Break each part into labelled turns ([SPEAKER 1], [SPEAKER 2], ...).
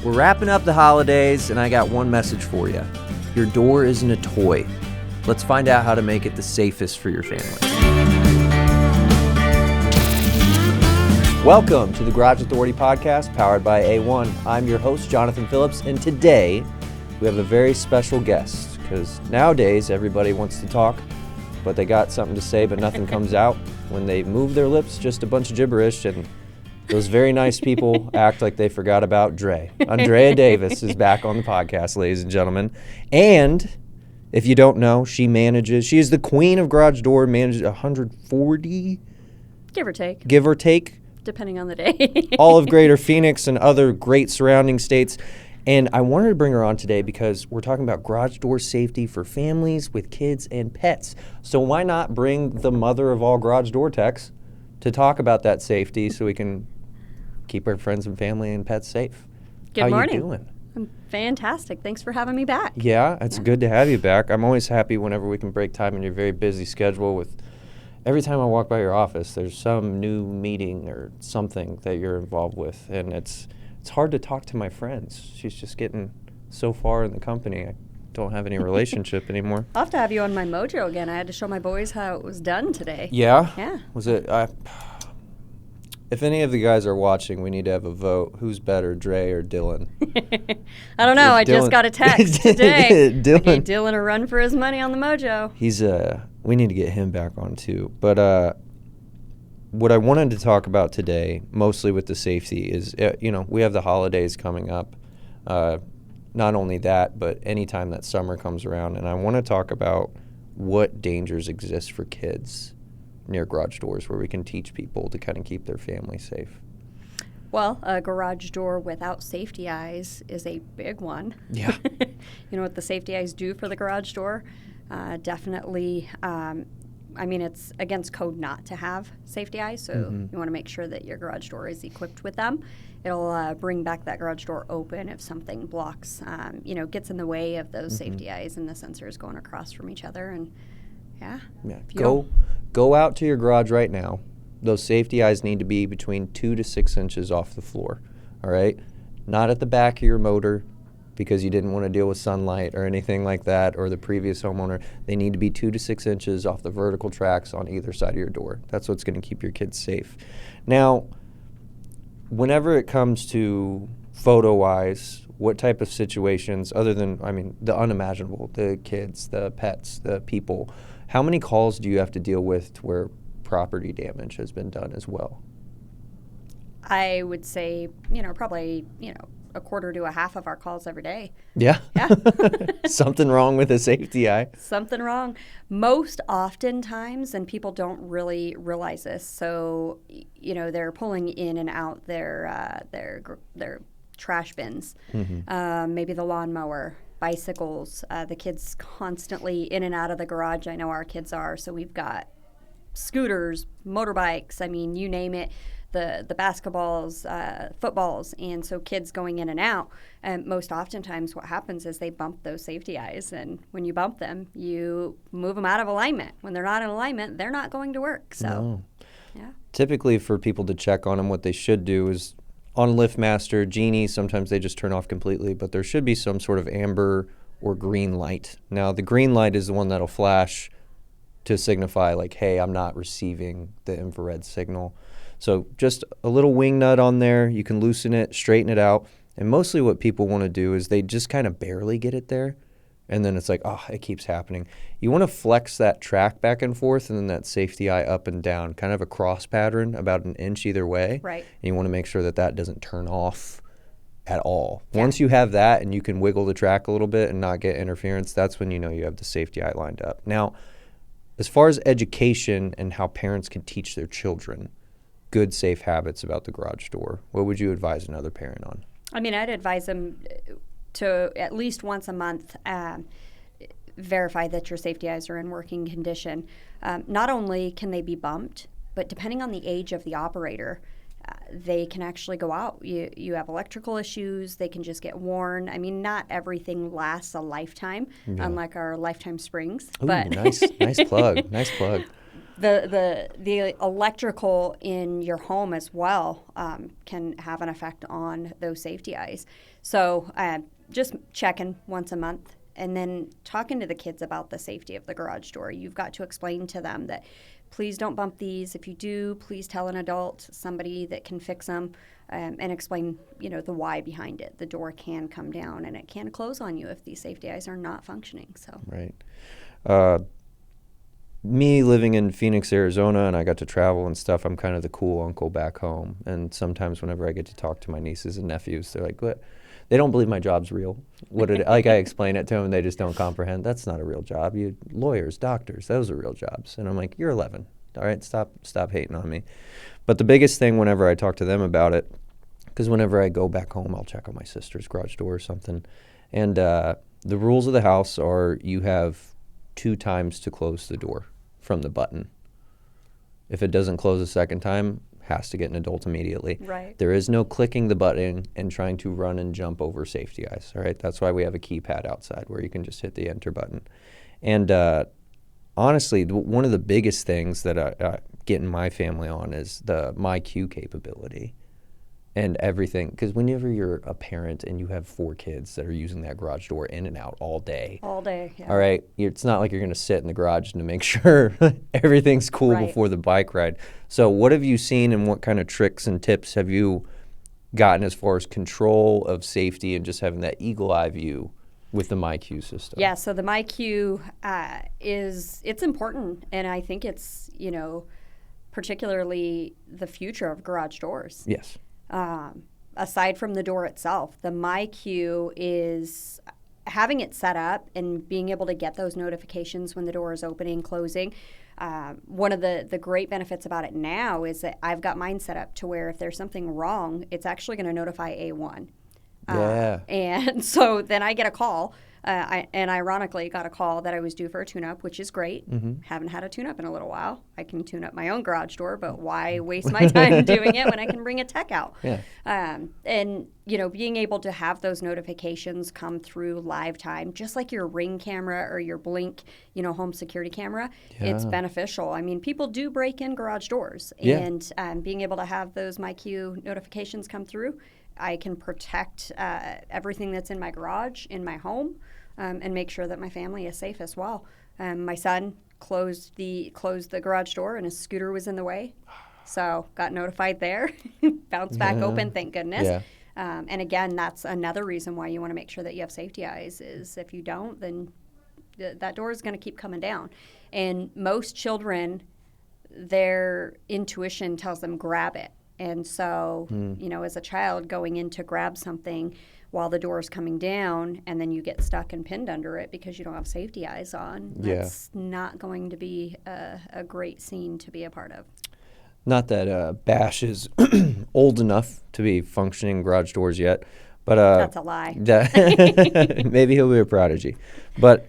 [SPEAKER 1] We're wrapping up the holidays, and I got one message for you. Your door isn't a toy. Let's find out how to make it the safest for your family. Welcome to the Garage Authority Podcast, powered by A1. I'm your host, Jonathan Phillips, and today we have a very special guest, because nowadays everybody wants to talk, but they got something to say, but nothing comes out. When they move their lips, just a bunch of gibberish, and those very nice people act like they forgot about Dre. Andrea Davis is back on the podcast, ladies and gentlemen. And if you don't know, she is the queen of garage door, manages 140?
[SPEAKER 2] Give or take.
[SPEAKER 1] Give or take.
[SPEAKER 2] Depending on the day.
[SPEAKER 1] All of Greater Phoenix and other great surrounding states. And I wanted to bring her on today because we're talking about garage door safety for families with kids and pets. So why not bring the mother of all garage door techs to talk about that safety so we can keep our friends and family and pets safe.
[SPEAKER 2] Good morning.
[SPEAKER 1] How you doing?
[SPEAKER 2] I'm fantastic. Thanks for having me back.
[SPEAKER 1] Yeah, it's good to have you back. I'm always happy whenever we can break time in your very busy schedule. With every time I walk by your office, there's some new meeting or something that you're involved with, and it's hard to talk to my friends. She's just getting so far in the company. I don't have any relationship anymore.
[SPEAKER 2] I'll have to have you on my mojo again. I had to show my boys how it was done today.
[SPEAKER 1] Yeah?
[SPEAKER 2] Yeah.
[SPEAKER 1] Was it... If any of the guys are watching, we need to have a vote. Who's better, Dre or Dylan?
[SPEAKER 2] I don't know. I just got a text today.
[SPEAKER 1] Dylan.
[SPEAKER 2] I gave Dylan a run for his money on the mojo.
[SPEAKER 1] We need to get him back on too. But what I wanted to talk about today, mostly with the safety, is we have the holidays coming up. Not only that, but anytime that summer comes around, and I want to talk about what dangers exist for kids near garage doors where we can teach people to kind of keep their family safe.
[SPEAKER 2] Well, a garage door without safety eyes is a big one.
[SPEAKER 1] Yeah.
[SPEAKER 2] You know what the safety eyes do for the garage door? Definitely, it's against code not to have safety eyes, so you want to make sure that your garage door is equipped with them. It'll bring back that garage door open if something blocks, gets in the way of those safety eyes and the sensors going across from each other. And yeah.
[SPEAKER 1] Go out to your garage right now. Those safety eyes need to be between 2 to 6 inches off the floor, all right? Not at the back of your motor because you didn't want to deal with sunlight or anything like that, or the previous homeowner. They need to be 2 to 6 inches off the vertical tracks on either side of your door. That's what's going to keep your kids safe. Now, whenever it comes to photo-wise, what type of situations, other than, the unimaginable, the kids, the pets, the people, how many calls do you have to deal with to where property damage has been done as well?
[SPEAKER 2] I would say, probably, a quarter to a half of our calls every day.
[SPEAKER 1] Yeah?
[SPEAKER 2] Yeah.
[SPEAKER 1] Something wrong with a safety eye?
[SPEAKER 2] Something wrong. Most oftentimes, and people don't really realize this, so, they're pulling in and out their trash bins, maybe the lawnmower, bicycles, the kids constantly in and out of the garage. I know our kids are, so we've got scooters, motorbikes, you name it, the basketballs, footballs, and so kids going in and out. And most oftentimes what happens is they bump those safety eyes, and when you bump them, you move them out of alignment. When they're not in alignment, they're not going to work. So,
[SPEAKER 1] no.
[SPEAKER 2] Yeah.
[SPEAKER 1] Typically for people to check on them, what they should do is on LiftMaster, Genie, sometimes they just turn off completely, but there should be some sort of amber or green light. Now, the green light is the one that'll flash to signify, like, hey, I'm not receiving the infrared signal. So just a little wing nut on there. You can loosen it, straighten it out. And mostly what people want to do is they just kind of barely get it there. And then it's like, oh, it keeps happening. You want to flex that track back and forth and then that safety eye up and down, kind of a cross pattern, about an inch either way.
[SPEAKER 2] Right.
[SPEAKER 1] And you want to make sure that that doesn't turn off at all.
[SPEAKER 2] Yeah.
[SPEAKER 1] Once you have that and you can wiggle the track a little bit and not get interference, that's when you know you have the safety eye lined up. Now, as far as education and how parents can teach their children good, safe habits about the garage door, what would you advise another parent on?
[SPEAKER 2] I'd advise them to at least once a month verify that your safety eyes are in working condition. Not only can they be bumped, but depending on the age of the operator, they can actually go out. You have electrical issues, they can just get worn. Not everything lasts a lifetime, unlike our lifetime springs.
[SPEAKER 1] Ooh,
[SPEAKER 2] but
[SPEAKER 1] nice plug.
[SPEAKER 2] The electrical in your home as well can have an effect on those safety eyes. So just checking once a month, and then talking to the kids about the safety of the garage door. You've got to explain to them that please don't bump these. If you do, please tell an adult, somebody that can fix them, and explain, the why behind it. The door can come down and it can close on you if these safety eyes are not functioning. So
[SPEAKER 1] right. Me living in Phoenix, Arizona, and I got to travel and stuff, I'm kind of the cool uncle back home. And sometimes whenever I get to talk to my nieces and nephews, they're like, what? They don't believe my job's real. Like I explain it to them, and they just don't comprehend. That's not a real job. Lawyers, doctors, those are real jobs. And I'm like, you're 11. All right, stop hating on me. But the biggest thing whenever I talk to them about it, because whenever I go back home, I'll check on my sister's garage door or something. And the rules of the house are you have 2 times to close the door from the button. If it doesn't close a second time, has to get an adult immediately.
[SPEAKER 2] Right.
[SPEAKER 1] There is no clicking the button and trying to run and jump over safety eyes. All right. That's why we have a keypad outside where you can just hit the enter button. And honestly, one of the biggest things that I get in my family on is the MyQ capability and everything. Because whenever you're a parent and you have 4 kids that are using that garage door in and out all day.
[SPEAKER 2] Yeah.
[SPEAKER 1] All right. It's not like you're going to sit in the garage to make sure everything's cool
[SPEAKER 2] Right.
[SPEAKER 1] before the bike ride. So what have you seen and what kind of tricks and tips have you gotten as far as control of safety and just having that eagle eye view with the MyQ system?
[SPEAKER 2] Yeah, so the MyQ it's important, and I think it's, particularly the future of garage doors.
[SPEAKER 1] Yes.
[SPEAKER 2] Aside from the door itself, the MyQ is having it set up and being able to get those notifications when the door is opening, closing. One of the great benefits about it now is that I've got mine set up to where if there's something wrong, it's actually going to notify A1.
[SPEAKER 1] Yeah.
[SPEAKER 2] And so then I get a call. And ironically, got a call that I was due for a tune-up, which is great.
[SPEAKER 1] Mm-hmm.
[SPEAKER 2] Haven't had a tune-up in a little while. I can tune up my own garage door, but why waste my time doing it when I can bring a tech out?
[SPEAKER 1] Yeah.
[SPEAKER 2] And, being able to have those notifications come through live time, just like your Ring camera or your Blink, home security camera, it's beneficial. I mean, people do break in garage doors.
[SPEAKER 1] Yeah.
[SPEAKER 2] And being able to have those MyQ notifications come through, I can protect everything that's in my garage, in my home, and make sure that my family is safe as well. My son closed the garage door, and his scooter was in the way, so got notified there. Bounced back open, thank goodness.
[SPEAKER 1] Yeah.
[SPEAKER 2] And again, that's another reason why you want to make sure that you have safety eyes. Is if you don't, then that door is going to keep coming down. And most children, their intuition tells them grab it. And so, as a child going in to grab something while the door is coming down, and then you get stuck and pinned under it because you don't have safety eyes on, that's not going to be a great scene to be a part of.
[SPEAKER 1] Not that Bash is old enough to be functioning garage doors yet, but
[SPEAKER 2] That's a lie.
[SPEAKER 1] Maybe he'll be a prodigy. But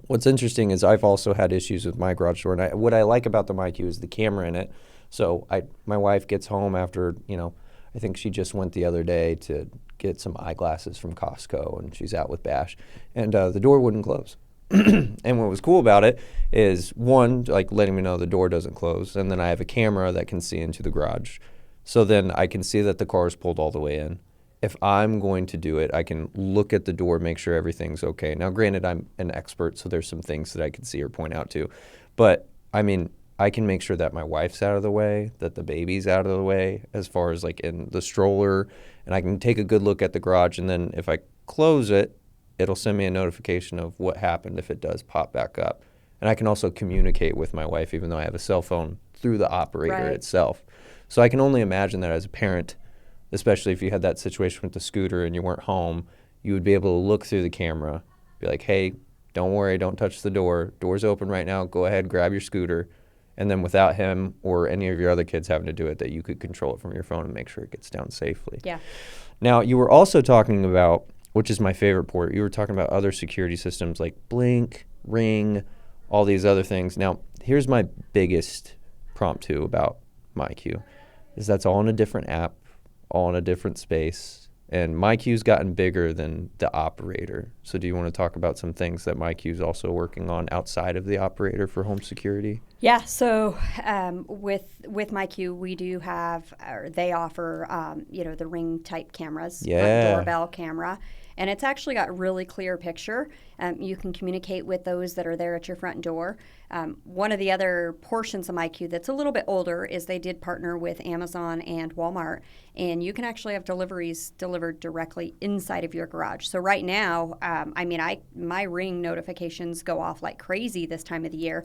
[SPEAKER 1] what's interesting is I've also had issues with my garage door, and what I like about the MyQ is the camera in it. So my wife gets home after, I think she just went the other day to get some eyeglasses from Costco, and she's out with Bash, and the door wouldn't close. And what was cool about it is, one, like letting me know the door doesn't close, and then I have a camera that can see into the garage. So then I can see that the car is pulled all the way in. If I'm going to do it, I can look at the door, make sure everything's okay. Now, granted, I'm an expert, so there's some things that I can see or point out to. But, I mean, I can make sure that my wife's out of the way, that the baby's out of the way, as far as like in the stroller, and I can take a good look at the garage, and then if I close it, it'll send me a notification of what happened if it does pop back up. And I can also communicate with my wife, even though I have a cell phone, through the operator itself. So I can only imagine that as a parent, especially if you had that situation with the scooter and you weren't home, you would be able to look through the camera, be like, hey, don't worry, don't touch the door. Door's open right now. Go ahead, grab your scooter. And then without him or any of your other kids having to do it, that you could control it from your phone and make sure it gets down safely.
[SPEAKER 2] Yeah.
[SPEAKER 1] Now, you were also talking about, which is my favorite part, you were talking about other security systems like Blink, Ring, all these other things. Now, here's my biggest prompt too about MyQ, is that's all in a different app, all in a different space, And MyQ's gotten bigger than the operator. So do you want to talk about some things that MyQ's also working on outside of the operator for home security?
[SPEAKER 2] Yeah, so with MyQ, we do have, or they offer, the Ring type cameras, front doorbell camera, and it's actually got really clear picture. You can communicate with those that are there at your front door. One of the other portions of MyQ that's a little bit older is they did partner with Amazon and Walmart, and you can actually have deliveries delivered directly inside of your garage. So right now, my Ring notifications go off like crazy this time of the year.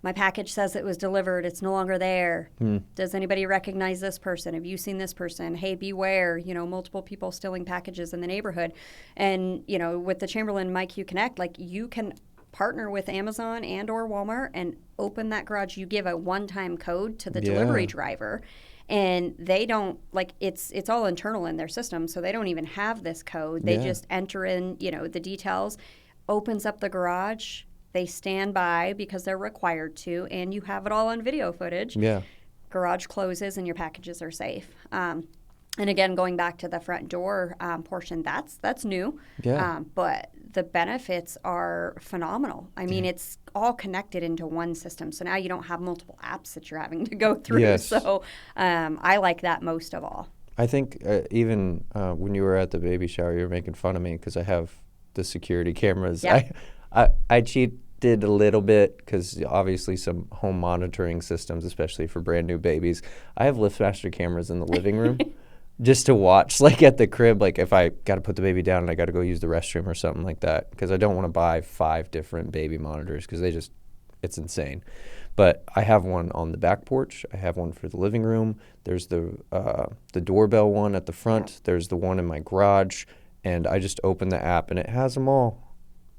[SPEAKER 2] My package says it was delivered. It's no longer there. Does anybody recognize this person? Have you seen this person? Hey, beware, multiple people stealing packages in the neighborhood. And, with the Chamberlain MyQ Connect, like, you can partner with Amazon and or Walmart and open that garage. You give a one-time code to the delivery driver, and they don't, it's all internal in their system, so they don't even have this code. They just enter in, the details, opens up the garage. They stand by because they're required to, and you have it all on video footage.
[SPEAKER 1] Yeah.
[SPEAKER 2] Garage closes and your packages are safe. And again, going back to the front door portion, that's new.
[SPEAKER 1] Yeah.
[SPEAKER 2] But the benefits are phenomenal. I mean, it's all connected into one system. So now you don't have multiple apps that you're having to go through.
[SPEAKER 1] Yes.
[SPEAKER 2] So I like that most of all.
[SPEAKER 1] I think even when you were at the baby shower, you were making fun of me because I have the security cameras.
[SPEAKER 2] Yeah.
[SPEAKER 1] I cheated a little bit because obviously some home monitoring systems, especially for brand new babies. I have LiftMaster cameras in the living room just to watch, like at the crib, like if I got to put the baby down and I got to go use the restroom or something like that, because I don't want to buy 5 different baby monitors because it's insane. But I have one on the back porch. I have one for the living room. There's the doorbell one at the front. There's the one in my garage. And I just open the app and it has them all.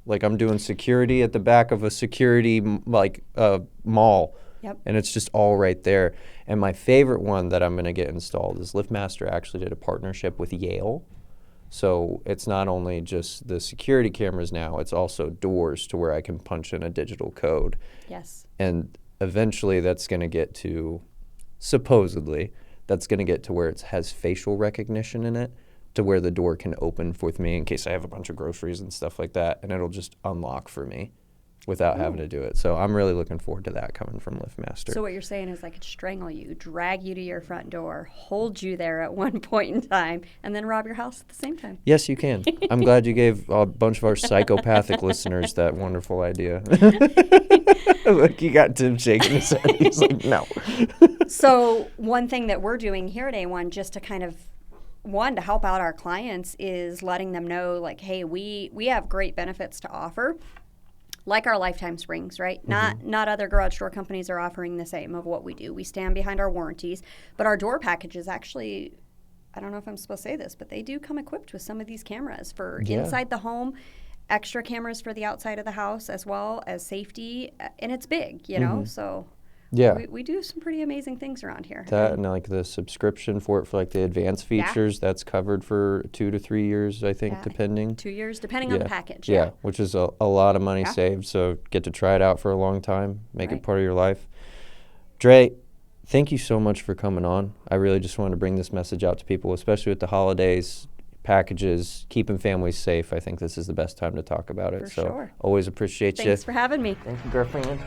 [SPEAKER 1] Like I'm doing security at the back of a security mall.
[SPEAKER 2] Yep.
[SPEAKER 1] And it's just all right there. And my favorite one that I'm going to get installed is LiftMaster actually did a partnership with Yale. So it's not only just the security cameras now, it's also doors to where I can punch in a digital code.
[SPEAKER 2] Yes.
[SPEAKER 1] And eventually that's going to get to, supposedly, that's going to get to where it has facial recognition in it, to where the door can open with me in case I have a bunch of groceries and stuff like that, and it'll just unlock for me without having to do it. So I'm really looking forward to that coming from LiftMaster.
[SPEAKER 2] So what you're saying is I could strangle you, drag you to your front door, hold you there at one point in time, and then rob your house at the same time.
[SPEAKER 1] Yes, you can. I'm glad you gave a bunch of our psychopathic listeners that wonderful idea. Look, you got Tim shaking his head. He's like, no.
[SPEAKER 2] So one thing that we're doing here at A1, just to kind of, to help out our clients, is letting them know, like, hey, we have great benefits to offer, like our lifetime springs, right? Mm-hmm. Not other garage door companies are offering the same of what we do. We stand behind our warranties, but our door packages actually, I don't know if I'm supposed to say this, but they do come equipped with some of these cameras for inside the home, extra cameras for the outside of the house, as well as safety, and it's big, know, so...
[SPEAKER 1] Yeah,
[SPEAKER 2] we do some pretty amazing things around here.
[SPEAKER 1] That and like the subscription for it for like the advanced features, that's covered for 2 to 3 years, I think, depending.
[SPEAKER 2] 2 years, depending on the package.
[SPEAKER 1] Yeah, which is a lot of money saved. So get to try it out for a long time, make it part of your life. Dre, thank you so much for coming on. I really just wanted to bring this message out to people, especially with the holidays, packages, keeping families safe. I think this is the best time to talk about it.
[SPEAKER 2] For sure.
[SPEAKER 1] Always appreciate you.
[SPEAKER 2] Thanks for having me.
[SPEAKER 1] Thank you, girlfriend.